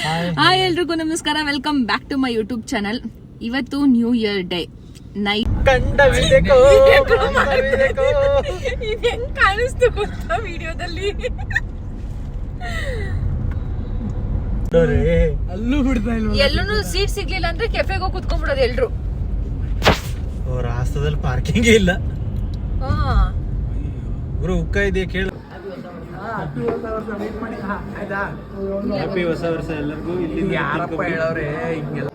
Hi ಎಲ್ರಿಗೂ ನಮಸ್ಕಾರ, welcome back to my YouTube channel. ಇವತ್ತು ನ್ಯೂ ಇಯರ್ ಡೇ ನೈಟ್. ಹೆಂಗ್ ಕಾಣಿಸ್ತು ಗೊತ್ತಾ ವಿಡಿಯೋದಲ್ಲಿ? ಎಲ್ಲೂ ಸೀಟ್ ಸಿಗ್ಲಿಲ್ಲ ಅಂದ್ರೆ ಕೆಫೆಗೆ ಹೋಗಿ ಕುತ್ಕೊಂಡ್ಬಿಡೋದು ಎಲ್ರು. ರಾಷ್ಟ್ರದಲ್ಲಿ ಪಾರ್ಕಿಂಗ್ ಇಲ್ಲ. ಗುರು ಉಕ್ಕ ಇದೆಯಾ ಕೇಳು. ಹ್ಯಾಪಿ ಹೊಸ ವರ್ಷ ಎಲ್ಲರಿಗೂ. ಇಲ್ಲಿ ಯಾರಪ್ಪ ಹೇಳವ್ರೆ ಹಿಂಗೆಲ್ಲ?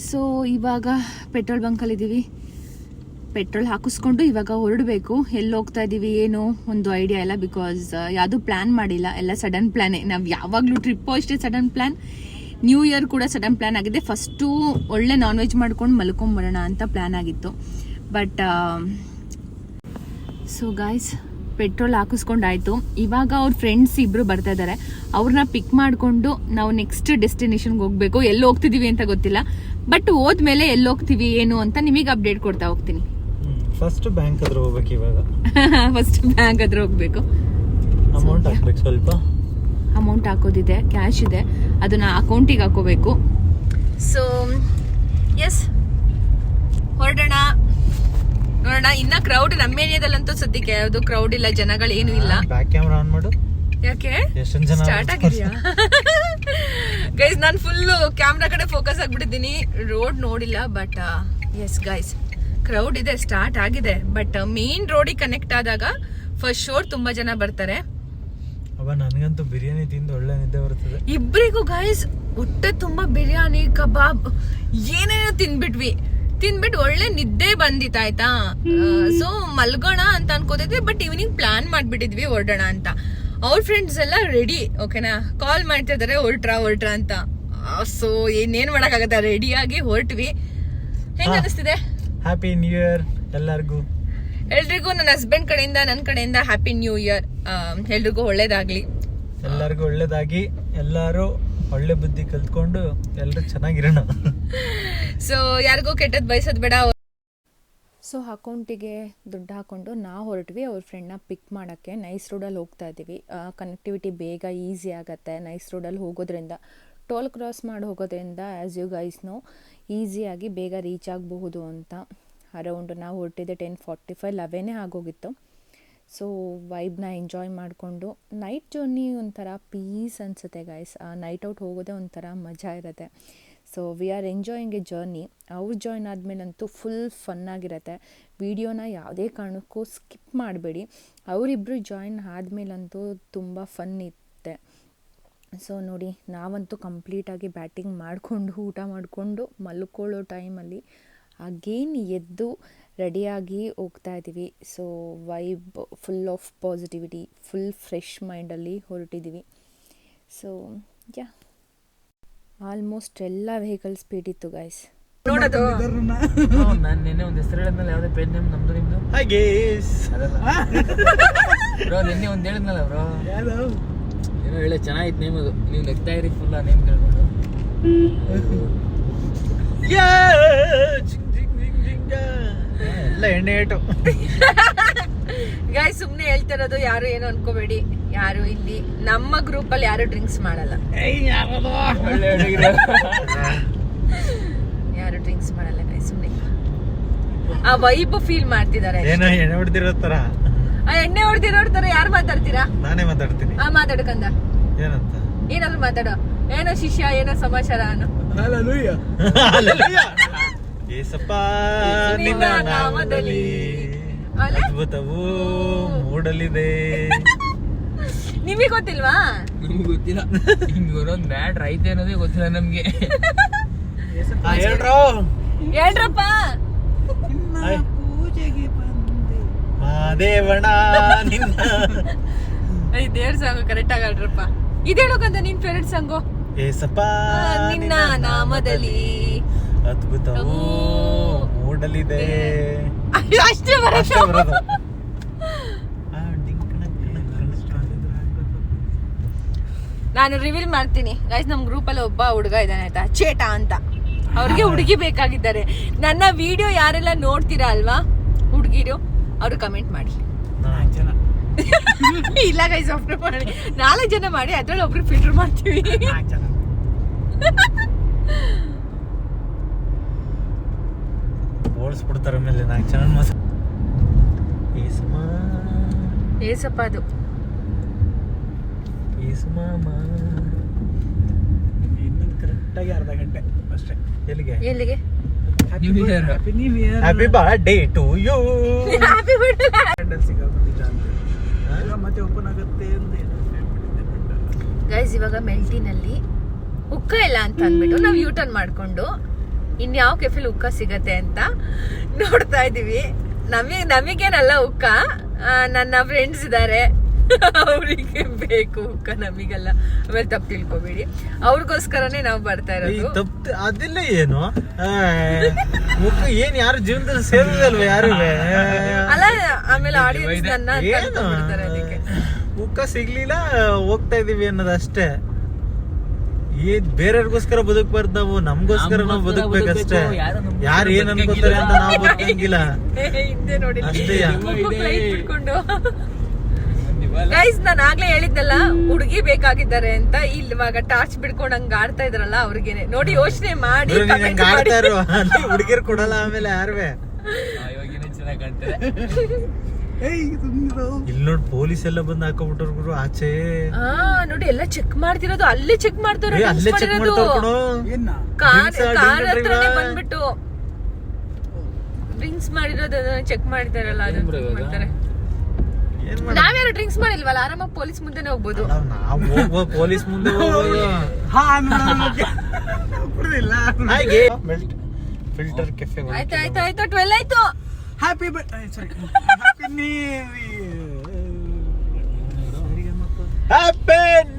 ಸೊ ಇವಾಗ ಪೆಟ್ರೋಲ್ ಬಂಕಲ್ಲಿ ಇದ್ದೀವಿ. ಪೆಟ್ರೋಲ್ ಹಾಕಿಸ್ಕೊಂಡು ಇವಾಗ ಹೊರಡಬೇಕು. ಎಲ್ಲಿ ಹೋಗ್ತಾ ಇದ್ದೀವಿ ಏನು ಒಂದು ಐಡಿಯಾ ಇಲ್ಲ, ಬಿಕಾಸ್ ಯಾವುದು ಪ್ಲಾನ್ ಮಾಡಿಲ್ಲ, ಎಲ್ಲ ಸಡನ್ ಪ್ಲಾನೇ. ನಾವು ಯಾವಾಗಲೂ ಟ್ರಿಪ್ಪು ಅಷ್ಟೇ ಸಡನ್ ಪ್ಲಾನ್. ನ್ಯೂ ಇಯರ್ ಕೂಡ ಸಡನ್ ಪ್ಲಾನ್ ಆಗಿದೆ. ಫಸ್ಟು ಒಳ್ಳೆ ನಾನ್ ವೆಜ್ ಮಾಡ್ಕೊಂಡು ಮಲ್ಕೊಂಬರೋಣ ಅಂತ ಪ್ಲಾನ್ ಆಗಿತ್ತು. ಬಟ್ ಸೊ ಗಾಯ್ಸ್, ಪೆಟ್ರೋಲ್ ಹಾಕಿಸ್ಕೊಂಡಾಯ್ತು. ಇವಾಗ ಅವ್ರ ಫ್ರೆಂಡ್ಸ್ ಇಬ್ರು ಬರ್ತಾ ಇದ್ದಾರೆ. ಅವ್ರನ್ನ ಪಿಕ್ ಮಾಡಿಕೊಂಡು ನಾವು ನೆಕ್ಸ್ಟ್ ಡೆಸ್ಟಿನೇಷನ್ಗೆ ಹೋಗ್ಬೇಕು. ಎಲ್ಲಿ ಹೋಗ್ತಿದೀವಿ ಅಂತ ಗೊತ್ತಿಲ್ಲ, ಬಟ್ ಹೋದ್ಮೇಲೆ ಎಲ್ಲಿ ಹೋಗ್ತೀವಿ ಏನು ಅಂತ ನಿಮಗೆ ಅಪ್ಡೇಟ್ ಕೊಡ್ತಾ ಹೋಗ್ತೀನಿ. ಫಸ್ಟ್ ಬ್ಯಾಂಕ್ ಹತ್ರ ಹೋಗ್ಬೇಕು. ಇವಾಗ ಫಸ್ಟ್ ಬ್ಯಾಂಕ್ ಹತ್ರ ಹೋಗ್ಬೇಕು. ಅಮೌಂಟ್ ಹಾಕ್ಬೇಕು. ಸ್ವಲ್ಪ ಅಮೌಂಟ್ ಹಾಕೋದಿದೆ, ಕ್ಯಾಶ್ ಇದೆ, ಅದನ್ನ ಅಕೌಂಟಿಗೆ ಹಾಕೋಬೇಕು. ಸೊ ಎಸ್, ಹೊರಡೋಣ. ನೋಡೋಣ. ಇನ್ನ ಕ್ರೌಡ್ ನಮ್ಮ ಏರಿಯಾದಲ್ಲಂತೂ ಸದ್ಯಕ್ಕೆ ಯಾವ್ದು ಕ್ರೌಡ್ ಇಲ್ಲ, ಜನಗಳು ಏನು ಇಲ್ಲ. ಬ್ಯಾಕ್ ಕ್ಯಾಮೆರಾ ಆನ್ ಮಾಡು. ಯಾಕೆ ಸ್ಟಾರ್ಟ್ ಆಗಿದ್ಯಾ ಗೈಸ್? ನಾನು ಫುಲ್ ಕ್ಯಾಮ್ರಾ ಕಡೆ ಫೋಕಸ್ ಆಗ್ಬಿಟ್ಟಿದ್ದೀನಿ, ರೋಡ್ ನೋಡಿಲ್ಲ. ಬಟ್ ಎಸ್ ಗೈಸ್, ಕ್ರೌಡ್ ಇದೆ, ಸ್ಟಾರ್ಟ್ ಆಗಿದೆ. ಬಟ್ ಮೇನ್ ರೋಡಿಗೆ ಕನೆಕ್ಟ್ ಆದಾಗ ಫಸ್ಟ್ ಶೋರ್ ತುಂಬಾ ಜನ ಬರ್ತಾರೆ. ನನಗಂತೂ ಬಿರಿಯಾನಿ ತಿಂದು ಒಳ್ಳೆ ನಿದ್ದೆ ಬರ್ತದೆ. ಇಬ್ಬರಿಗೂ ಗೈಸ್ ಹೊಟ್ಟೆ ತುಂಬಾ ಬಿರಿಯಾನಿ, ಕಬಾಬ್ ಏನೇನೋ ತಿನ್ಬಿಟ್ಟು ಒಳ್ಳೆ ನಿದ್ದೆ ಬಂದಿತ್ತು. ಆಯ್ತಾ, ಸೊ ಮಲ್ಗೋಣ ಅಂತ ಅನ್ಕೋತಿದ್ವಿ. ಬಟ್ ಈವ್ನಿಂಗ್ ಪ್ಲಾನ್ ಮಾಡ್ಬಿಟ್ಟಿದ್ವಿ ಹೊರಡೋಣ ಅಂತ. ಅವ್ರ ಫ್ರೆಂಡ್ಸ್ ಎಲ್ಲ ರೆಡಿ, ಓಕೆನಾ, ಕಾಲ್ ಮಾಡ್ತಾ ಇದಾರೆ ಹೊರಟ್ರಾ ಅಂತ. ಸೊ ಏನೇನ್ ಮಾಡಕ್ಕಾಗತ್ತ, ರೆಡಿ ಆಗಿ ಹೊರಟ್ವಿ. ಹೆಂಗ ಅನಿಸ್ತಿದೆ? ಹ್ಯಾಪಿ ನ್ಯೂ ಇಯರ್ ಎಲ್ಲರಿಗೂ. ಎಲ್ರಿಗೂ ನನ್ನ ಹಸ್ಬೆಂಡ್ ಕಡೆಯಿಂದ, ನನ್ನ ಕಡೆಯಿಂದ ಹ್ಯಾಪಿ ನ್ಯೂ ಇಯರ್. ಎಲ್ರಿಗೂ ಒಳ್ಳೇದಾಗ್ಲಿ. ಎಲ್ಲರಿಗೂ ಒಳ್ಳೇದಾಗಿ, ಎಲ್ಲರೂ ಒಳ್ಳೆ ಬುದ್ಧಿ ಕಲ್ತ್ಕೊಂಡು ಎಲ್ಲರೂ ಚೆನ್ನಾಗಿರೋಣ. ಸೊ ಯಾರಿಗೂ ಕೆಟ್ಟದ್ ಬಯಸೋದ್ ಬೇಡ. ಸೊ ಅಕೌಂಟಿಗೆ ದುಡ್ಡು ಹಾಕೊಂಡು ನಾವು ಹೊರಟ್ವಿ ಅವ್ರ ಫ್ರೆಂಡ್ನ ಪಿಕ್ ಮಾಡೋಕ್ಕೆ. ನೈಸ್ ರೋಡಲ್ಲಿ ಹೋಗ್ತಾ ಇದ್ದೀವಿ. ಕನೆಕ್ಟಿವಿಟಿ ಬೇಗ ಈಸಿ ಆಗುತ್ತೆ ನೈಸ್ ರೋಡಲ್ಲಿ ಹೋಗೋದ್ರಿಂದ. ಟೋಲ್ ಕ್ರಾಸ್ ಮಾಡಿ ಹೋಗೋದ್ರಿಂದ ಆ್ಯಸ್ ಯು ಗೈಸ್ ನೋ ಈಸಿಯಾಗಿ ಬೇಗ ರೀಚ್ ಆಗಬಹುದು ಅಂತ. ಅರೌಂಡ್ ನಾವು ಹೊರಟಿದ್ದೆ 10:45, 11 ಆಗೋಗಿತ್ತು. ಸೊ ವೈಬ್ನ ಎಂಜಾಯ್ ಮಾಡಿಕೊಂಡು ನೈಟ್ ಜರ್ನಿ ಒಂಥರ ಪೀಸ್ ಅನಿಸುತ್ತೆ ಗೈಸ್. ನೈಟ್ ಔಟ್ ಹೋಗೋದೇ ಒಂಥರ ಮಜಾ ಇರುತ್ತೆ. So we are enjoying A journey. ಅವ್ರು ಜಾಯ್ನ್ ಆದಮೇಲಂತೂ ಫುಲ್ ಫನ್ನಾಗಿರುತ್ತೆ. ವಿಡಿಯೋನ ಯಾವುದೇ ಕಾರಣಕ್ಕೂ ಸ್ಕಿಪ್ ಮಾಡಬೇಡಿ. ಅವರಿಬ್ಬರು ಜಾಯ್ನ್ ಆದಮೇಲಂತೂ ತುಂಬ ಫನ್ ಇರುತ್ತೆ. ಸೊ ನೋಡಿ, ನಾವಂತೂ ಕಂಪ್ಲೀಟಾಗಿ ಬ್ಯಾಟಿಂಗ್ ಮಾಡಿಕೊಂಡು ಊಟ ಮಾಡಿಕೊಂಡು ಮಲ್ಕೊಳ್ಳೋ ಟೈಮಲ್ಲಿ ಅಗೇನ್ ಎದ್ದು ರೆಡಿಯಾಗಿ ಹೋಗ್ತಾ ಇದ್ದೀವಿ. So vibe full of positivity, full fresh ಮೈಂಡಲ್ಲಿ ಹೊರಟಿದ್ದೀವಿ. ಸೊ ಯಾ, ಆಲ್ಮೋಸ್ಟ್ ಎಲ್ಲ ವೆಹಿಕಲ್ ಸ್ಪೀಡ್ ಇತ್ತು ಗೈಸ್. ನೋಡೋದು ನಾನು ನಿನ್ನೆ ಒಂದು ಹೆಸರು ಹೇಳಿದ್ನಲ್ಲ, ಯಾವುದೇ ಪೇಜ್ ನೇಮ್ ನಮ್ದು ನಿಮ್ದು? Hi guys. ಬ್ರೋ ನಿನ್ನೆ ಒಂದು ಹೇಳಿದ್ನಲ್ಲ ಬ್ರೋ, ಏನೋ ಹೇಳಿ ಚೆನ್ನಾಗಿತ್ತು ನೇಮ್. ಅದು ನೀವು ನೆಗ್ತಾ ಇರಿ ಫುಲ್ ಆ ನೇಮ್ ಕೇಳ್ಕೊಂಡು. ಎಲ್ಲ ಎಣ್ಣೆ ಏಟು ಗಾಯ್ಸ್. ಸುಮ್ನೆ ಹೇಳ್ತಿರೋದು, ಯಾರು ಏನು ಅನ್ಕೋಬೇಡಿ. ಯಾರು ಇಲ್ಲಿ ನಮ್ಮ ಗ್ರೂಪ್ ಅಲ್ಲಿ ಯಾರು ಡ್ರಿಂಕ್ಸ್ ಮಾಡಲ್ಲ. ಯಾರು ಡ್ರಿಂಕ್ಸ್ ಮಾಡಲ್ಲ ಗಾಯ್ಸ್. ಸುಮ್ನೆ ಆ ವೈಬ್ ಫೀಲ್ ಮಾಡ್ತಿದ್ದಾರೆ. ಏನೋ ಎಣ್ಣೆ ಹೊಡೆದಿರೋ ತರ. ಆ ಎಣ್ಣೆ ಹೊಡೆದಿರೋ ತರ ಯಾರು ಮಾತಾಡ್ತೀರಾ? ನಾನೇ ಮಾತಾಡ್ತೀನಿ. ಮಾತಾಡ್ಕಂದ ಏನಂತ? ಏನಾದ್ರು ಮಾತಾಡೋ. ಏನೋ ಶಿಷ್ಯ, ಏನೋ ಸಮಾಚಾರ ಅನ್ನು. ಏಸಪ್ಪ ನಿನ್ನ ನಾಮದಲ್ಲಿ ಅದ್ಭುತವೂ ಮೂಡಲಿದೆ. ನಿಮಗೆ ಗೊತ್ತಿಲ್ವಾ? ನಮ್ಗೆ ಗೊತ್ತಿಲ್ಲ. ಹಿಂಗೆ ಒಂದೊಂದು ಮ್ಯಾಟ್ರ್ ಐತೆ ಅನ್ನೋದೇ ಗೊತ್ತಿಲ್ಲ ನಮ್ಗೆ. ಹೇಳ್ರಪ್ಪ. ಪೂಜೆಗೆ ಬಂದೆ ಮಾದೇವಣ ನಿನ್ನ. ದೇವ್ರ ಸಾಂಗು ಕರೆಕ್ಟ್ ಆಗಲ್ರಪ್ಪ. ಇದೇಳೋಕಂತ ನಿನ್ ಫೇವ್ರೆಟ್ ಸಾಂಗು? ಏಸಪ್ಪ ನಿನ್ನ ನಾಮದಲ್ಲಿ ಅದ್ಭುತವೂ ಮೂಡಲಿದೆ. ಅಷ್ಟೇ ಬರೋದು. ನಾನು ರಿವೀಲ್ ಮಾಡ್ತೀನಿ ಗೈಸ್. ನಮ್ ಗ್ರೂಪ್ ಅಲ್ಲಿ ಒಬ್ಬ ಹುಡುಗ ಇದ್ದಾನೆ ಆಯ್ತಾ, ಚೇಟ ಅಂತ. ಅವ್ರಿಗೆ ಹುಡುಗಿ ಬೇಕಾಗಿದ್ದಾರೆ. ನನ್ನ ವಿಡಿಯೋ ಯಾರೆಲ್ಲ ನೋಡ್ತೀರಾ ಅಲ್ವಾ ಹುಡುಗಿರು, ಅವರು ಕಮೆಂಟ್ ಮಾಡಿ. ಇಲ್ಲ ಗೈಸ್, ಒಬ್ರು ಮಾಡಿ 4 ಜನ ಮಾಡಿ ಅದ್ರಲ್ಲಿ ಒಬ್ರು ಫಿಲ್ಟರ್ ಮಾಡ್ತೀವಿ. ಓಡಿಸ್ಬಿಡ್ತಾರೆ ಆಮೇಲೆ 4 ಜನ ಮಸ ಏಸಪ್ಪ ಅದು ಇನ್ನೊಂದು ಕರೆಕ್ಟಾಗಿ ಅರ್ಧ ಗಂಟೆ ಅಷ್ಟೇ. ಎಲ್ಲಿಗೆ? New Year. Happy birthday to you. Happy birthday. ಮತ್ತೆ ಓಪನ್ ಆಗುತ್ತೆ ಗೈಸ್, ಇವಾಗ ಮೆಲ್ಟಿನಲ್ಲಿ ಉಕ್ಕ ಇಲ್ಲ ಅಂತ ಅಂದ್ಬಿಟ್ಟು ನಾವು ಯೂಟರ್ನ್ ಮಾಡ್ಕೊಂಡು ಇನ್ಯಾವ ಕೆಫೆಲ್ ಉಕ್ಕ ಸಿಗತ್ತೆ ಅಂತ ನೋಡ್ತಾ ಇದೀವಿ. ನಮಗೇನಲ್ಲ ಉಕ್ಕ, ನನ್ನ ಫ್ರೆಂಡ್ಸ್ ಇದ್ದಾರೆ, ಅವರಿಗೆ ಬೇಕು ಉಕ್ಕ, ನಮಗಲ್ಲ. ಆಮೇಲೆ ತಪ್ಪು ತಿಳ್ಕೊಬೇಡಿ, ಅವ್ರಿಗೋಸ್ಕರನೇ ನಾವು ಬರ್ತಾ ಇರೋದು. ಅದೆಲ್ಲ ಏನು ಏನ್ ಯಾರು ಜೀವನದಲ್ಲಿ ಸೇರುದಲ್ವ ಯಾರು ಅಲ್ಲ, ಆಮೇಲೆ ಆಡಿಯನ್ಸ್ ನನ್ನ ಅನ್ಕೊಂಡ್ಬಿಡ್ತಾರೆ. ಅದಕ್ಕೆ ಉಕ್ಕ ಸಿಗ್ಲಿಲ್ಲ, ಹೋಗ್ತಾ ಇದೀವಿ ಅನ್ನೋದಷ್ಟೇ. ಬೇರೆಯವ್ರಿಗೋಸ್ಕರ ಬದುಕ್ಬಾರ್ದು ನಾವು, ನಮ್ಗೋಸ್ಕರ ನಾವು ಬದುಕ್ಬೇಕಷ್ಟೇ. ಯಾರು ಏನ್ ಅನ್ಕೋತಾರೆ ಅಂತ ನಾವು ಬದುಕಂಗಿಲ್ಲ ಹಿಂದೆ ನೋಡಿ ಅಷ್ಟೇ. ಬಿಟ್ಕೊಂಡು ಗೈಸ್, ನಾನು ಆಗ್ಲೇ ಹೇಳಿದ್ದಲ್ಲ ಹುಡುಗಿ ಬೇಕಾಗಿದ್ದಾರೆ ಅಂತ. ಇವಾಗ ಟಾರ್ಚ್ ಬಿಡ್ಕೊಂಡು ಹಂಗ ಆಡ್ತಾ ಇದ್ರಲ್ಲ, ಅವ್ರಿಗೇನೆ ನೋಡಿ ಯೋಚನೆ ಮಾಡಿ ಹುಡುಗಿರ್ ಕೊಡಲ್ಲ ಆಮೇಲೆ ಯಾರುವೆ. ಇಲ್ಲಿ ನೋಡಿ ಪೊಲೀಸ್ ಎಲ್ಲ ಬಂದು ಹಾಕೋಬಿಟ್ಟರು ಗುರು ಆಚೆ. ನೋಡಿ ಎಲ್ಲ ಚೆಕ್ ಮಾಡ್ತಿರೋದು, ಅಲ್ಲೇ ಚೆಕ್ ಮಾಡ್ತಾರೆ. ಅಲ್ಲೇ ಚೆಕ್ ಮಾಡ್ತಾರ ಕಾರ್ ಹತ್ರನೇ ಬಂದ್ಬಿಟ್ಟು ಡ್ರಿಂಕ್ಸ್ ಮಾಡಿರೋದು ಚೆಕ್ ಮಾಡ್ತಾರಲ್ಲ, ಅದನ್ನ check ಮಾಡ್ತಾರೆ. ನಾವ್ಯಾರು ಡ್ರಿಂಕ್ಸ್ ಮಾಡಿಲ್ವಲ್ಲ, ಆರಾಮಾಗಿ ಪೊಲೀಸ್ ಮುಂದೆನೆ ಹೋಗ್ಬೋದು. ನಾವು ಹೋಗ್ಬೋದು ಪೊಲೀಸ್ ಮುಂದೆ ಫಿಲ್ಟರ್ ಕೆಫೆ. ಆಯ್ತು 12 ಆಯ್ತು. Happy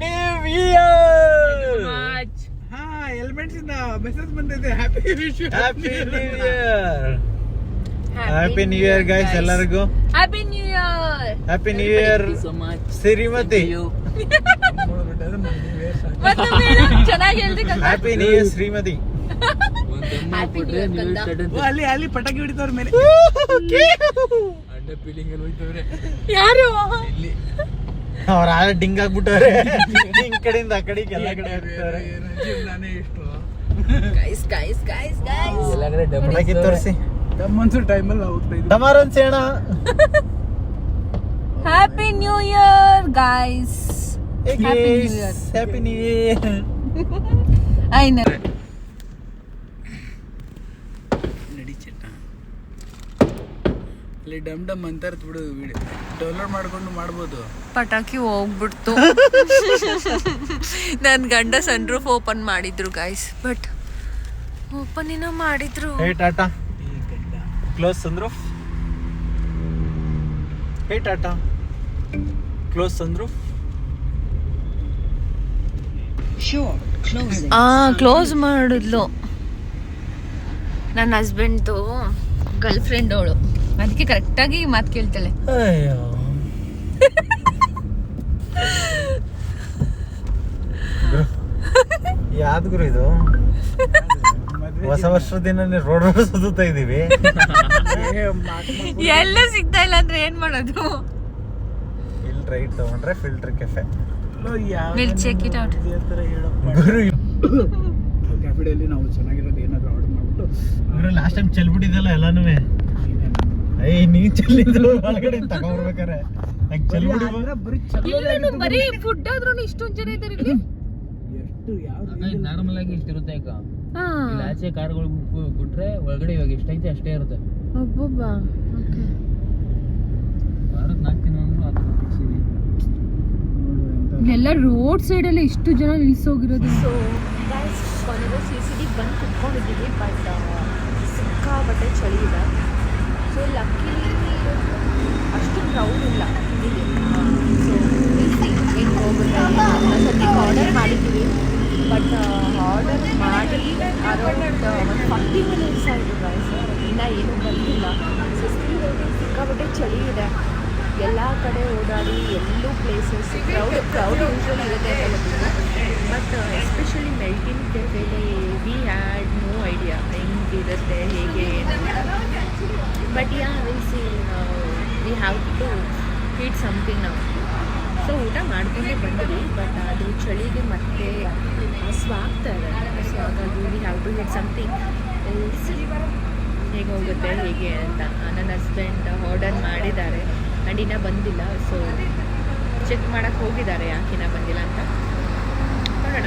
new year. ಎಲಿಮೆಂಟ್ಸ್ ಇಂದ ಮೆಸೇಜ್ ಬಂದಿದೆ. Happy new year. Happy new year guys ಎಲ್ಲರಿಗೂ. Happy new year. Happy new year Shrimati. ಚೆನ್ನಾಗಿ ಹೇಳ್ದೆ. Happy new year Shrimati. ಅಲ್ಲಿ ಪಟಾಕಿ ಹೊಡಿತವ್ರ ಮೇಲೆ ಯಾರು ಅವ್ರ ಡಿಂಗ್ ಆಗ್ಬಿಟ್ಟವ್ರೆ. ಈ ಕಡೆಯಿಂದ ಆ ಕಡೆಗೆ ಎಲ್ಲ ಕಡೆ ಆಗ್ತವ್ರೆ. ಪಟಾಕಿ ತೋರಿಸಿ ಟಮಾರನ್ ಸೇಣ. Happy new year guys. Happy new year. ಇಲ್ಲಿ ಡಮ್ ಡಮ್ ಅಂತ ಬಿಡು, ಡೌನ್ಲೋಡ್ ಮಾಡ್ಕೊಂಡು ಮಾಡ್ಬೋದು. ಪಟಾಕಿ ಹೋಗ್ಬಿಡ್ತು. ನನ್ ಗಂಡ ಸನ್ ರೂಫ್ ಓಪನ್ ಮಾಡಿದ್ರು ಗೈಸ್, ಬಟ್ ಓಪನ್ ಏನೋ ಮಾಡಿದ್ರು. ಹೇ ಟಾಟಾ ಕ್ಲೋಸ್ ಸನ್ರೂಫ್. ಹೇ ಟಾಟಾ ಕ್ಲೋಸ್ ಸನ್ರೂಫ್. ಕ್ಲೋಸ್ ಮಾಡಿದ್ಲು. ನನ್ನ ಹಸ್ಬೆಂಡ್ದು ಗರ್ಲ್ ಫ್ರೆಂಡ್ ಅವಳು, ಅದಕ್ಕೆ ಕರೆಕ್ಟಾಗಿ ಮಾತು ಕೇಳ್ತಾಳೆ. ಅಯ್ಯೋ ಯಾವ್ದು ಗುರು ಇದು? ಹೊಸ ವರ್ಷದ ದಿನ ರೋಡ್ ಸುತ್ತಾ ಇದೀವಿ. ಎಲ್ಲ ಸಿಗ್ತಾ ಇಲ್ಲ ಅಂದ್ರೆ ಏನ್ ಮಾಡೋದು? ಇಲ್ಲಿ ರೈಟ್ ತಗೊಂಡ್ರೆ filter cafe. Will check it out. ಗುರು ಕ್ಯಾಫೆಯಲ್ಲಿ ನಾವು ಚೆನ್ನಾಗಿರೋದು ಏನಾದ್ರು ಆರ್ಡರ್ ಮಾಡ್ಬಿಟ್ಟು ಗುರು ಲಾಸ್ಟ್ ಟೈಮ್ ಚೆಲ್ಬಿಟ್ಟಿದ್ದಲ್ಲ ಎಲ್ಲಾನು. ನೀ ಚೆಲ್ಲಿದ್ದು ಒಳಗಡೆ ತಗೊಂಡ್ಬೇಕಾರೆ ಬರೀ ಫುಡ್ ಆದ್ರೂ ಇಷ್ಟೊಂದು ಜನ ಇದ್ದಾರೆ ಇಲ್ಲಿ. ಎಷ್ಟು ಯಾವ ನಾರ್ಮಲ್ ಆಗಿ ಇಷ್ಟಿರುತ್ತೆ ಈಗ. ಇಲ್ಲಿ ಆಚೆ ಕಾರ್ಗಳು ಬಿಟ್ರೆ ಒಳಗಡೆ ಇವಾಗ ಎಷ್ಟೈತೆ ಅಷ್ಟೇ ಇರುತ್ತೆ. ವಾರಕ್ಕೆ 4 ದಿನ ಅಂದ್ರೂ ಅದನ್ನ ಫಿಕ್ಸ್ ಇದೆ. ಇಲ್ಲೆಲ್ಲ ರೋಡ್ ಸೈಡ್ ಅಲ್ಲಿ ಇಷ್ಟು ಜನ ನಿಲ್ಸೋಗಿರೋದು. ಸೊ ಗೈಸ್, ಕೊನೆಗೂ CCD ಬಂದು ಕುತ್ಕೊಂಡಿದ್ದೀವಿ, ಬಟ್ ಸಿಕ್ಕಾಬಟ್ಟೆ ಚಳಿ ಇದೆ. ಸೊ ಲಕ್ಕಿಲಿ ಅಷ್ಟು ಕ್ರೌಡ್ ಇಲ್ಲ ಇಲ್ಲಿ. ಸೊ ಹೆಂಗೆ ಹೋಗುತ್ತೆ ಸದ್ಯಕ್ಕೆ ಆರ್ಡರ್ ಮಾಡಿದ್ದೀವಿ, ಬಟ್ ಆರ್ಡರ್ ಮಾಡಿ ಅರೌಂಡ್ 40 ಮಿನಿಟ್ಸ್ ಆಯಿತು ಗೈಸ್, ಇನ್ನೂ ಏನೂ ಬಂದಿಲ್ಲ. ಸೊ ಸಿಕ್ಕಾಬಟ್ಟೆ ಚಳಿ ಇದೆ. ಎಲ್ಲ ಕಡೆ ಓಡಾಡಿ ಎಲ್ಲೂ ಪ್ಲೇಸಸ್ ಕ್ರೌಡ್ ಯೂಶ್ವಲಿ ಇರುತ್ತೆ ಅಂತ, ಬಟ್ ಎಸ್ಪೆಷಲಿ ಮೆಲ್ಟಿನ್ ಕೆಫೆಲಿ ವಿ ಹ್ಯಾಡ್ ನೋ ಐಡಿಯಾ ಹೆಂಗಿರುತ್ತೆ ಹೇಗೆ ಏನು. But yeah will see, we have to eat something ನಾವು. ಸೊ ಊಟ ಮಾಡ್ಕೊಂಡೇ ಬಂದ್ವಿ, ಬಟ್ ಅದು ಚಳಿಗೆ ಮತ್ತೆ ಹಸ್ವಾಗ್ತಾ ಇದೆ. ಸೊ ಹಾಗಾಗಿ we have to eat something else. ಹೇಗೆ ಹೋಗುತ್ತೆ ಹೇಗೆ ಅಂತ ನನ್ನ ಹಸ್ಬೆಂಡ್ ಆರ್ಡರ್ ಮಾಡಿದ್ದಾರೆ ಆ್ಯಂಡ್ ಇನ್ನೂ ಬಂದಿಲ್ಲ. ಸೊ ಚೆಕ್ ಮಾಡೋಕ್ಕೆ ಹೋಗಿದ್ದಾರೆ ಯಾಕಿನ್ನ ಬಂದಿಲ್ಲ ಅಂತ. ನೋಡೋಣ.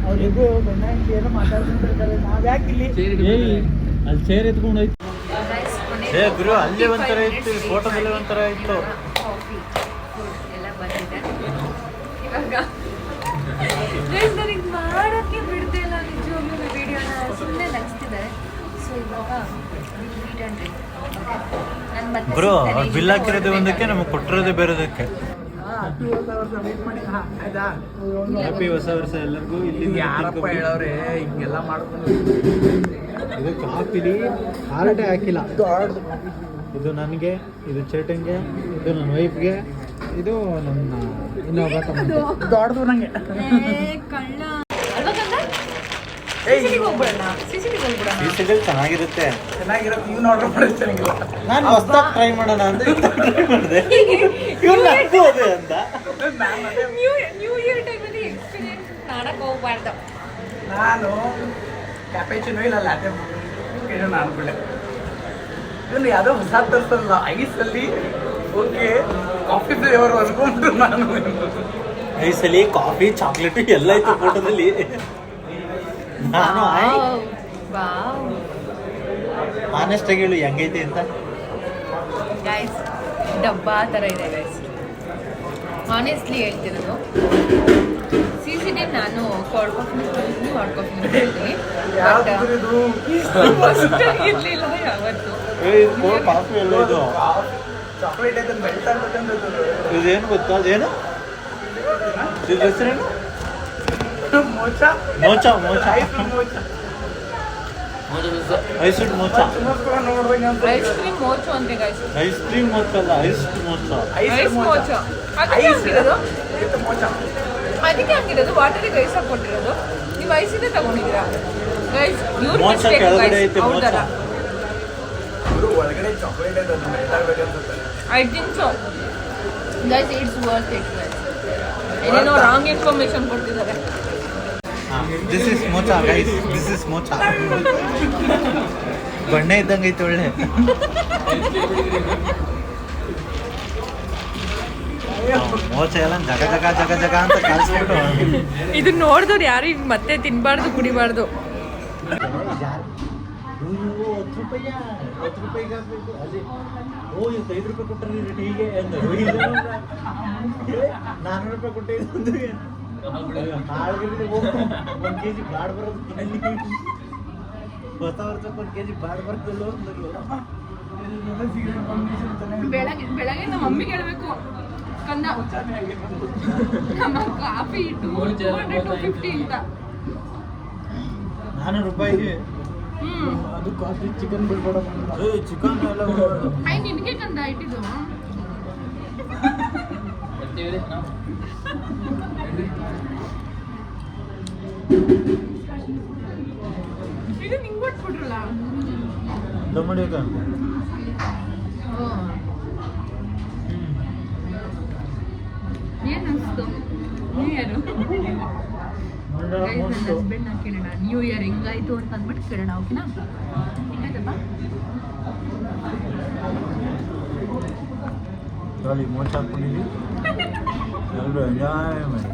ಅವ್ರಿಗೂ ಗಂಡ ಹೆಂಡತಿ ಏನೋ ಮಾತಾಡ್ತಿರ್ತಾರೆ, ನಾವ್ ಯಾಕೆ ಇಲ್ಲಿ ಅಲ್ಲಿ ಚೇರ್ ಎತ್ಕೊಂಡು ಹೋಯ್ತು. ಏ ಗುರು, ಅಲ್ಲೇ ಒಂಥರ ಇತ್ತು, ಫೋಟೋದಲ್ಲೇ ಒಂಥರ ಇತ್ತು. ಕಾಫಿ ಎಲ್ಲ ಬಂದಿದೆ ಇವಾಗ. ನನಗೆ ಮಾಡೋಕ್ಕೆ ಬಿಡ್ತಾ ಇಲ್ಲ ನಿಜವಾಗ್ಲೂ ವಿಡಿಯೋನ, ಸುಮ್ಮನೆ ನಗಿಸ್ತಿದ್ದಾರೆ. ಸೊ ಇವಾಗ ನಾನು ಮತ್ತೆ ಗುರು ಸಿಗ್ತೇನೆ. ಬಿಲ್ ಹಾಕಿರೋದೇ ಒಂದಕ್ಕೆ, ನಮಗೆ ಕೊಟ್ಟಿರೋದೇ ಬೇರೆದಕ್ಕೆ. ವೇಟ್ ಮಾಡಿ. ಆಯ್ತಾ? ಹ್ಯಾಪಿ ಹೊಸ ವರ್ಷ ಎಲ್ಲರಿಗೂ. ಇಲ್ಲಿ ಯಾರಪ್ಪ ಹೇಳವ್ರೆ ಹಿಂಗೆಲ್ಲ ಮಾಡ್ಕೊಂಡು? ಇದು ಕಾಫಿಲಿ ಹಾರಟೆ ಹಾಕಿಲ್ಲ. ಇದು ನನಗೆ, ಇದು ಚೇಟನ್ಗೆ, ಇದು ನನ್ನ ವೈಫ್ಗೆ, ಇದು ನನ್ನ ಇನ್ನೊಬ್ಬ ತಮ್ಮಂಗೆ. ದೊಡ್ಡದು ನಂಗೆ. ಕಳ್ಳ ಅಲ್ವಾ ಕಂದ? ಸಿಸಿಲಿಗೆ ಹೋಗ್ಬಿಡೋಣ, ಸಿಸಿಲಿಗೆ ಹೋಗ್ಬಿಡೋಣ. ಪೀಸ್ಗಳು ಚೆನ್ನಾಗಿರುತ್ತೆ. ಚೆನ್ನಾಗಿರೋದು ಇವ್ನು ಆರ್ಡರ್ ಮಾಡಿದ್ರೆ ಚೆನ್ನಾಗಿಲ್ಲ. ನಾನು ಹೊಸ್ದಾಗಿ ಟ್ರೈ ಮಾಡೋಣ ಅಂತ ಟ್ರೈ ಮಾಡಿದೆ. ಇವ್ನು ನಗ್ಬೋದು ಅಂತ. ನ್ಯೂ ಇಯರ್ ಟೈಮಲ್ಲಿ ಎಕ್ಸ್ಪೀರಿಯನ್ಸ್ ಮಾಡಕ್ಕೆ ಹೋಗ್ಬಾರ್ದು. ನಾನು ಕ್ಯಾಪೆಚಿನೋ ಇಲ್ಲ ಲ್ಯಾಟೆ ಕೇಳೋಣ ಅನ್ಬಿಟ್ಟೆ. ಇದನ್ನು ಯಾವುದೋ ಹೊಸ ತರಿಸಲ್ಲ ಐಸಲ್ಲಿ. ಓಕೆ, ಕಾಫಿ ಫ್ಲೇವರ್ ಅನ್ಕೊಂಡು ನಾನು ಐಸಲ್ಲಿ ಕಾಫಿ ಚಾಕ್ಲೇಟ್ ಎಲ್ಲ ಇತ್ತು ಫೋಟೋದಲ್ಲಿ. ನಾನು ವಾವ್ ಆನೆಸ್ಟ್ ಆಗಿ ಹೇಳು ಹೆಂಗೈತೆ ಅಂತ. ಗೈಸ್, ಡಬ್ಬಾ ಥರ ಇದೆ ಗೈಸ್. ಆನೆಸ್ಟ್ಲಿ ಹೇಳ್ತಿರೋದು, ಸಿಸಿಡಿ ನಾನು ಕೋಲ್ಡ್ ಕಾಫಿ ನೀವು ಹಾಟ್ ಕಾಫಿ ಮಾಡ್ತೀನಿ. ಫಸ್ಟ್ ಇರಲಿಲ್ಲ ಯಾವತ್ತು. ಕಾಫಿ ಎಲ್ಲ ಇದು ಚಾಕ್ಲೇಟ್ ಐತೆ ಮೆಲ್ಟ್ ಆಗ್ಬೇಕಂತ. ಇದೇನು ಗೊತ್ತಾ? ಅದೇನು ಇದ್ರ ಹೆಸರೇನು? Moza Moza. Moza ice Moza. ನೋಡ್ಬೇಕಂತ. Ice cream ಮೋಚು ಅಂತೆ ಗೈಸ್. ಐಸ್ ಕ್ರೀಮ್ ಮೋಚ ಅಲ್ಲ, ಐಸ್ ಮೋಚ. ಐಸ್ ಮೋಚು ಅದಕ್ಕೆ ಹಾಕಿರೋದು, ಮೋಚ ಅದಕ್ಕೆ ಹಾಕಿರೋದು. ವಾಟರಿಗೆ ಐಸ್ ಹಾಕೊಟ್ಟಿರೋದು. ನೀವು ಐಸಿಂದ ತಗೊಂಡಿದ್ದೀರಾ ಗೈಸ್? ಇವ್ರು ಮೋಚ ಕೆಳಗಡೆ ಐತೆ ಮೋಚ. ಹೌದಲ್ಲ, ಒಳಗಡೆ ಚಾಕ್ಲೇಟ್ ಐತೆ, ಅದು ಮೆಲ್ಟ್ ಆಗ್ಬೇಕಂತ. I think so guys. It's worth it guys. ಏನೇನೋ ರಾಂಗ್ ಇನ್ಫಾರ್ಮೇಶನ್ ಕೊಡ್ತಿದ್ದಾರೆ. This is mocha guys, this is mocha. ಬಣ್ಣ ಇದ್ದಂಗೆ ಐತೆ ಒಳ್ಳೆ. ಮೋಚ ಎಲ್ಲ ಜಗ ಜಗ ಜಗ ಜಗ ಅಂತ ಕಾಲ್ಸ್ಬಿಟ್ಟು. ಇದು ನೋಡಿದವ್ರು ಯಾರು ಈಗ ಮತ್ತೆ ತಿನ್ಬಾರ್ದು ಕುಡಿಬಾರ್ದು. 10 ರೂಪಾಯಿಗೆ ಹಾಕ್ಬೇಕು ಅದೇ. ಓ ಇವತ್ತು 5 ರೂಪಾಯಿ ಕೊಟ್ಟರೆ ಹೀಗೆ ಅಂದರು. 400 ರೂಪಾಯಿ ಕೊಟ್ಟಿದ್ದು ಹಾಳ್ಗಿರಿ ಒಂದು ಕೆ ಜಿ ಬಾಡ್ ಬರೋದು. ಹೊಸ ವರ್ಷಕ್ಕೆ 1 ಕೆಜಿ ಬಾಡ್ ಬರ್ತಲ್ಲ ಅಂದರು. ಬೆಳಗ್ಗೆ ನಮ್ಮ ಮಮ್ಮಿಗೆ ಹೇಳ್ಬೇಕು, ಕಂದ ನಮ್ಮ ಕಾಫಿ 200-250 ಅಂತ. 400 ರೂಪಾಯಿಗೆ ಅದು ಕಾಫಿ ಚಿಕನ್ ಬಿಡ್ಬೇಡ. ಚಿಕನ್ ಎಲ್ಲ ಐ ನಿನಗೆ ಕಂದ ಇಟ್ಟಿದ್ದು. ಇದು ನಿಂಗೆ ಕೊಟ್ಬಿಟ್ರಲ್ಲ. ದಮ್ಮಡಿಗ ಏನು ಅನಿಸ್ತು ನ್ಯೂ ಇಯರು? ನನ್ನ ಹಸ್ಬೆಂಡ್ನ ಕೇಳೋಣ, ನ್ಯೂ ಇಯರ್ ಹೆಂಗಾಯ್ತು ಅಂತ ಅಂದ್ಬಿಟ್ಟು ಕೇಳೋಣ. ಓಕೆನಾ? ಹೆಂಗಾಯ್ತಪ್ಪ? ಸಾರಿ ಮೋಚ ಹಾಕ್ಕೊಂಡಿದ್ವಿ, ಎಲ್ಲರೂ ಎಂಜಾಯ್ ಮಾಡಿ.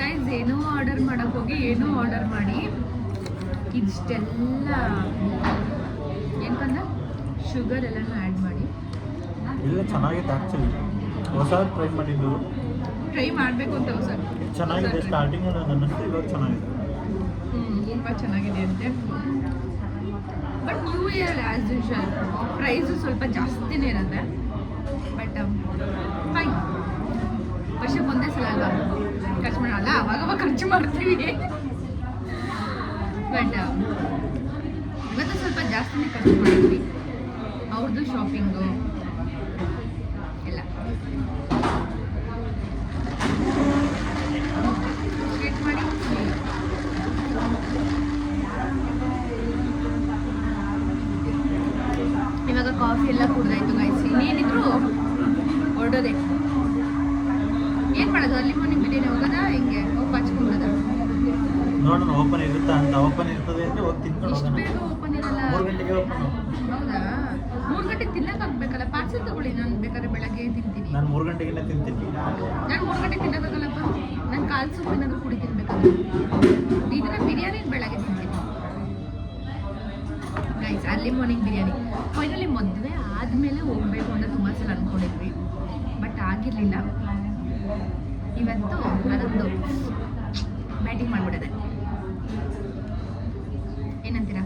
ಗೈಸ್, ಏನೋ ಆರ್ಡರ್ ಮಾಡಕ್ಕೆ ಹೋಗಿ ಏನೋ ಆರ್ಡರ್ ಮಾಡಿ ಇಷ್ಟೆಲ್ಲ ಏನಂದ್ರೆ ಶುಗರ್ ಎಲ್ಲನೂ ಆ್ಯಡ್ ಮಾಡಿ. ಇಲ್ಲ ಚೆನ್ನಾಗಿತ್ತು ಆ್ಯಕ್ಚುಲಿ. ಹೊಸ ಟ್ರೈ ಮಾಡಿದ್ದು, ಟ್ರೈ ಮಾಡಬೇಕು ಅಂತ ಸರ್. ಚೆನ್ನಾಗಿದೆ. ಸ್ಟಾರ್ಟಿಂಗ್ ನನಗೆ ಅನ್ನಿಸ್ತು, ಇವಾಗ ಚೆನ್ನಾಗಿದೆ. ತುಂಬ ಚೆನ್ನಾಗಿದೆ ಅಂತೆ. But new year as usual price ಸ್ವಲ್ಪ ಜಾಸ್ತಿನೇ ಇರುತ್ತೆ. ಬಟ್ ಫೈನ್, ವರ್ಷಕ್ಕೆ ಒಂದೇ ಸಲ ಅಲ್ವಾ ಖರ್ಚು ಮಾಡಲ್ಲ, ಅವಾಗವಾಗ ಖರ್ಚು ಮಾಡ್ತೀವಿ. ಬಟ್ ಇವತ್ತು ಸ್ವಲ್ಪ ಜಾಸ್ತಿನೇ ಖರ್ಚು ಮಾಡ್ತೀವಿ. ಅವ್ರದ್ದು ಶಾಪಿಂಗು ಎಲ್ಲ. ಸ್ಟ್ರೇಟ್ ಮಾಡಿ ಕಾಫಿ ಎಲ್ಲ ಕುಡ್ದಾಯ್ತು ಗೈಸ್. ಇನ್ನೇನಿದ್ರು ಹೊರಡೋದೆ. ಏನು ಮಾಡೋದು? ಅಲ್ಲಿ ಮಾರ್ನಿಂಗ್ ಬಿರಿಯಾನಿ ಹೋಗೋದಾ ಹೆಂಗೆ? ಹೋಗಿ ಹಚ್ಕೊಂಡದ ನೋಡೋಣ ಓಪನ್ ಇರುತ್ತಾ ಅಂತ. ಓಪನ್ ಇರ್ತದೆ ಅಂದ್ರೆ ಹೋಗಿ ತಿನ್ಕೊಂಡು ಇಷ್ಟು ಹೋಗೋಣ. ಬೇಗ ಓಪನ್ ಇರಲ್ಲ. 3 ಗಂಟೆಗೆ ಓಪನ್. ಹೌದಾ? 3 ಗಂಟೆಗೆ ತಿನ್ನಕ್ಕಾಗಬೇಕಲ್ಲ. ಪಾರ್ಸೆಲ್ ತಗೊಳ್ಳಿ, ನಾನು ಬೇಕಾದ್ರೆ ಬೆಳಗ್ಗೆ ತಿಂತೀನಿ. ನಾನು 3 ಗಂಟೆಗೆಲ್ಲ ತಿಂತೀನಿ. ನಾನು 3 ಗಂಟೆಗೆ ತಿನ್ನೋಕ್ಕಾಗಲ್ಲಪ್ಪ. ನಾನು ಕಾಲು ಸೂಪ್ ಏನಾದರೂ ಕುಡಿತೀನಿ ಬೇಕಾದ್ರೆ. ಇದನ್ನ ಬಿರಿಯಾನಿ ಬೆಳಗ್ಗೆ ತಿಂತೀನಿ guys. Early morning biryani. Finally ಮದುವೆ ಆದಮೇಲೆ ಹೋಗಬೇಕು ಅಂತ ತುಂಬ ಸಲ ಅಂದ್ಕೊಂಡಿದ್ವಿ, ಬಟ್ ಆಗಿರಲಿಲ್ಲ. ಇವತ್ತು ಅದೊಂದು ಬ್ಯಾಟಿಂಗ್ ಮಾಡಿಬಿಡೋದೆ. ಏನಂತೀರಾ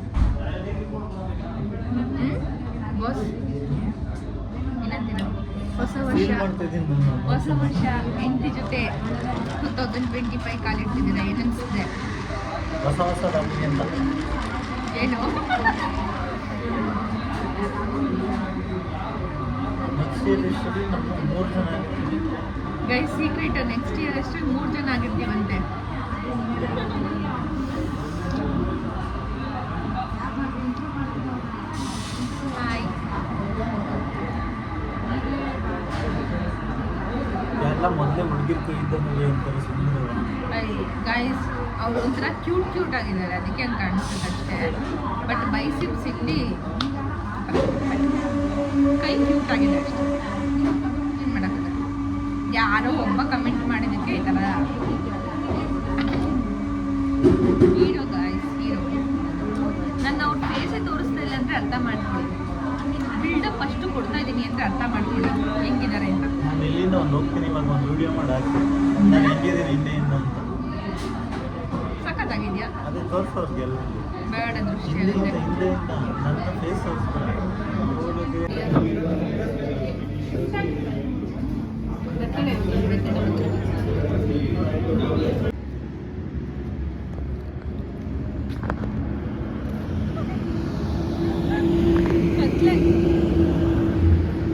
ಬಾಸ್? ಏನಂತೀರಾ? ಹೊಸ ವರ್ಷ ಹೆಂಡತಿ ಜೊತೆ 2025 ಕಾಲಿಡ್ತಿದ್ದೀರಾ, ಏನನ್ನಿಸ್ತಿದೆ? ಹೊಸ ದಾಗಿ ಅಂತ ಏನು? ನೆಕ್ಸ್ಟ್ ಇಯರ್ ಎಷ್ಟಲ್ಲಿ ನಮ್ಮ 3 ಜನ ಗೈಸ್ ಸೀಕ್ರೆಟ್, ನೆಕ್ಸ್ಟ್ ಇಯರ್ ಅಷ್ಟೇ 3 ಜನ ಆಗಿರ್ತೀವಂತೆ. ಹಾಯ್. ಎಲ್ಲ ಮೊದಲೇ ಹುಡುಗಿರ್ಕು ಇದ್ದಂಗೆ ಅಂತಾರೆ ಸುಮ್ಮನೆ. ಗೈಸ್ ಅವ್ರು ಒಂಥರ ಕ್ಯೂಟ್ ಆಗಿದ್ದಾರೆ, ಅದಕ್ಕೆ ಹಂಗೆ ಕಾಣಿಸ್ತದೆ ಅಷ್ಟೇ. ಬಟ್ ಬೈಸಿಪ್ಸ್ ಇಲ್ಲಿ ಕೈ ಕ್ಯೂಟ್ ಆಗಿದೆ ಅಷ್ಟೇ. ಏನು ಮಾಡೋಕ್ಕಲ್ಲ. ಯಾರೋ ಒಬ್ಬ ಕಮೆಂಟ್ ಮಾಡಿದ್ದಕ್ಕೆ ಈ ಥರ. Hero guys, hero. ನನ್ನ ಅವ್ರ ಫೇಸೇ ತೋರಿಸ್ತಾ ಇಲ್ಲ ಅಂದರೆ ಅರ್ಥ ಮಾಡ್ಕೊಳ್ಳಿ. ಬಿಲ್ಡಪ್ ಅಷ್ಟು ಕೊಡ್ತಾ ಇದ್ದೀನಿ ಅಂದರೆ ಅರ್ಥ ಮಾಡ್ಕೊಳ್ಳಿ ಹೆಂಗಿದ್ದಾರೆ ಅಂತ. ನಾನು ಇಲ್ಲಿಂದ ಒಂದು ಹೋಗ್ತೀನಿ, ಇವಾಗ ಒಂದು ವಿಡಿಯೋ ಮಾಡಿ ಹಾಕಿ ನಾನು ಹೆಂಗಿದ್ದೀನಿ ಹಿಂದೆಯಿಂದ ಅಂತ. ಸಖತ್ತಾಗಿದೆಯಾ? ಅದೇ ತೋರಿಸೋರ್ಗೆ ಎಲ್ಲ ಬೇಡ ದೃಶ್ಯ ಹಿಂದೆಯಿಂದ ನನ್ನ ಫೇಸ್ ತೋರಿಸ್ತಾರೆ.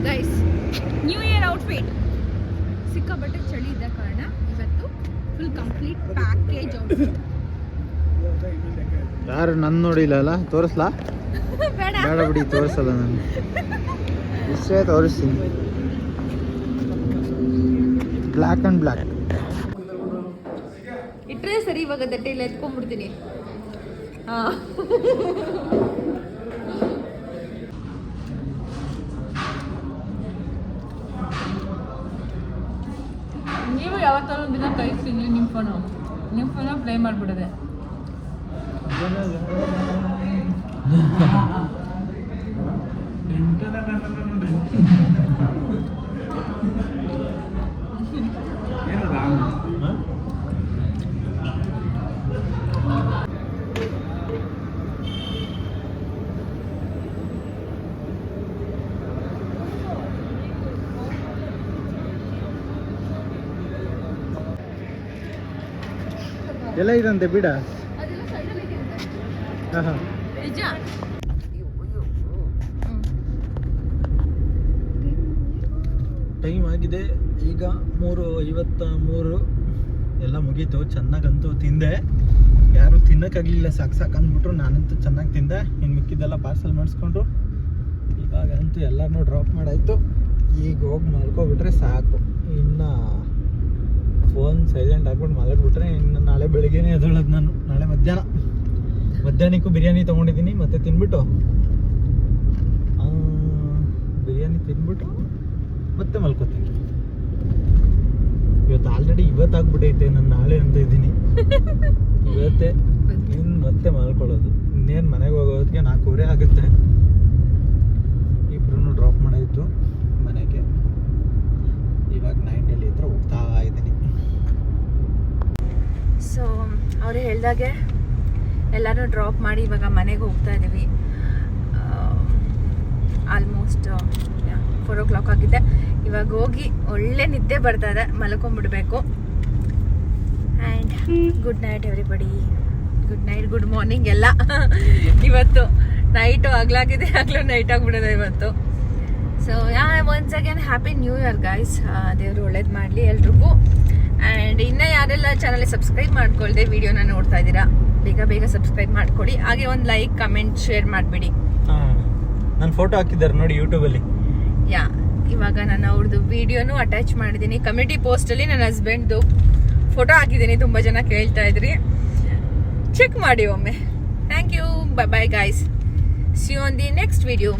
Guys new year outfit. ಸಿಕ್ಕಾಪಟ್ಟೆ ಚಳಿ ಇದ್ದ ಕಾರಣ ಇವತ್ತು ಫುಲ್ ಕಂಪ್ಲೀಟ್ ಪ್ಯಾಕೇಜ್ ಔಟ್ಫಿಟ್. ಯಾರು ನನ್ನ ನೋಡಿಲ್ಲ ಅಲ್ಲ? ತೋರಿಸ್ಲಾ? ಬೇಡ ಬೇಡ ಬಿಡಿ, ತೋರಿಸಲ್ಲ. ನಾನು ಇಷ್ಟೇ ತೋರಿಸ್ತೀನಿ. ಬ್ಲ್ಯಾಕ್ ಆ್ಯಂಡ್ ಬ್ಲ್ಯಾಕ್ ಇಟ್ಟರೆ ಸರಿ. ಇವಾಗ ದಟ್ಟೆಯಲ್ಲಿ ಎತ್ಕೊಂಡ್ಬಿಡ್ತೀನಿ. ಹಾಂ, ನೀವು ಯಾವತ್ತಾರು ಒಂದಿನ ಕೈ ಸಿಗಲಿ ನಿಮ್ಮ ಫೋನ ಪ್ಲೇ ಮಾಡಿಬಿಡೋದೆ. ಎಲ್ಲ ಇದಂತೆ ಬಿಡ. ಅದೆಲ್ಲ ಸೈಡಲ್ಲಿ ನಿಜ. ಟೈಮ್ ಆಗಿದೆ ಈಗ 3:53. ಎಲ್ಲ ಮುಗೀತು. ಚೆನ್ನಾಗಂತೂ ತಿಂದೆ. ಯಾರು ತಿನ್ನೋಕ್ಕಾಗಲಿಲ್ಲ, ಸಾಕು ಅಂದ್ಬಿಟ್ರು. ನಾನಂತೂ ಚೆನ್ನಾಗಿ ತಿಂದೆ. ಇನ್ನು ಮಿಕ್ಕಿದ್ದೆಲ್ಲ ಪಾರ್ಸಲ್ ಮಾಡಿಸ್ಕೊಂಡು ಇವಾಗಂತೂ ಎಲ್ಲರನ್ನೂ ಡ್ರಾಪ್ ಮಾಡಾಯಿತು. ಈಗ ಹೋಗಿ ಮಲ್ಕೊಬಿಟ್ರೆ ಸಾಕು. ಇನ್ನು ಫೋನ್ ಸೈಲೆಂಟ್ ಹಾಕ್ಬಿಟ್ಟು ಮಲಗಿಬಿಟ್ರೆ ಇನ್ನು ನಾಳೆ ಬೆಳಿಗ್ಗೆನೇ ಎದ್ದೇಳೋದು ನಾನು. ನಾಳೆ ಮಧ್ಯಾಹ್ನಕ್ಕೂ ಬಿರಿಯಾನಿ ತೊಗೊಂಡಿದ್ದೀನಿ. ಮತ್ತೆ ತಿನ್ಬಿಟ್ಟು ಬಿರಿಯಾನಿ ತಿನ್ಬಿಟ್ಟು ಮತ್ತೆ ಮಲ್ಕೋತೀನಿ. ಇವತ್ತು ಆಲ್ರೆಡಿ ಇವತ್ತಾಗ್ಬಿಟ್ಟೈತೆ. ನಾನು ನಾಳೆ ಅಂತ ಇದ್ದೀನಿ. ಇವತ್ತೇ ಇನ್ನು ಮತ್ತೆ ಮಲ್ಕೊಳ್ಳೋದು. ಇನ್ನೇನು ಮನೆಗೆ ಹೋಗೋದಕ್ಕೆ 4:30 ಆಗುತ್ತೆ. ಇಬ್ಬರೂ ಡ್ರಾಪ್ ಮಾಡಾಯಿತು ಮನೆಗೆ. ಇವಾಗ 9 ಹತ್ರ ಹೋಗ್ತಾ ಇದ್ದೀನಿ. ಸೊ ಅವ್ರು ಹೇಳ್ದಾಗೆ ಎಲ್ಲರೂ ಡ್ರಾಪ್ ಮಾಡಿ ಇವಾಗ ಮನೆಗೆ ಹೋಗ್ತಾ ಇದ್ದೀವಿ. ಆಲ್ಮೋಸ್ಟ್ 4 o'clock ಆಗಿದೆ. ಇವಾಗ ಹೋಗಿ ಒಳ್ಳೆ ನಿದ್ದೆ ಬರ್ತಾ ಇದೆ, ಮಲ್ಕೊಂಡ್ಬಿಡ್ಬೇಕು. And good night everybody. Good night, good morning ಎಲ್ಲ. ಇವತ್ತು ನೈಟು ಆಗ್ಲಾಗಿದೆ, ಆಗಲೂ ನೈಟ್ ಆಗಿಬಿಡೋದು ಇವತ್ತು. So once again happy new year guys. ದೇವರು ಒಳ್ಳೇದು ಮಾಡಲಿ ಎಲ್ರಿಗೂ. ಆ್ಯಂಡ್ ಇನ್ನೂ ಯಾರೆಲ್ಲ ಚಾನಲ್ಗೆ ಸಬ್ಸ್ಕ್ರೈಬ್ ಮಾಡ್ಕೊಳ್ದೆ ವಿಡಿಯೋನ ನೋಡ್ತಾ ಇದ್ದೀರಾ, ಬೇಗ ಸಬ್ಸ್ಕ್ರೈಬ್ ಮಾಡ್ಕೊಳ್ಳಿ. ಹಾಗೆ ಒಂದು ಲೈಕ್, ಕಮೆಂಟ್, ಶೇರ್ ಮಾಡಿಬಿಡಿ. ನನ್ನ ಫೋಟೋ ಹಾಕಿದ್ದಾರೆ ನೋಡಿ ಯೂಟ್ಯೂಬಲ್ಲಿ. ಯಾ, ಇವಾಗ ನಾನು ಅವ್ರದ್ದು ವಿಡಿಯೋನು ಅಟ್ಯಾಚ್ ಮಾಡಿದ್ದೀನಿ. ಕಮ್ಯುನಿಟಿ ಪೋಸ್ಟಲ್ಲಿ ನನ್ನ ಹಸ್ಬೆಂಡ್ದು ಫೋಟೋ ಹಾಕಿದ್ದೀನಿ. ತುಂಬ ಜನ ಕೇಳ್ತಾ ಇದ್ರಿ, ಚೆಕ್ ಮಾಡಿ ಒಮ್ಮೆ. Thank you, bye bye guys, see you on the next video.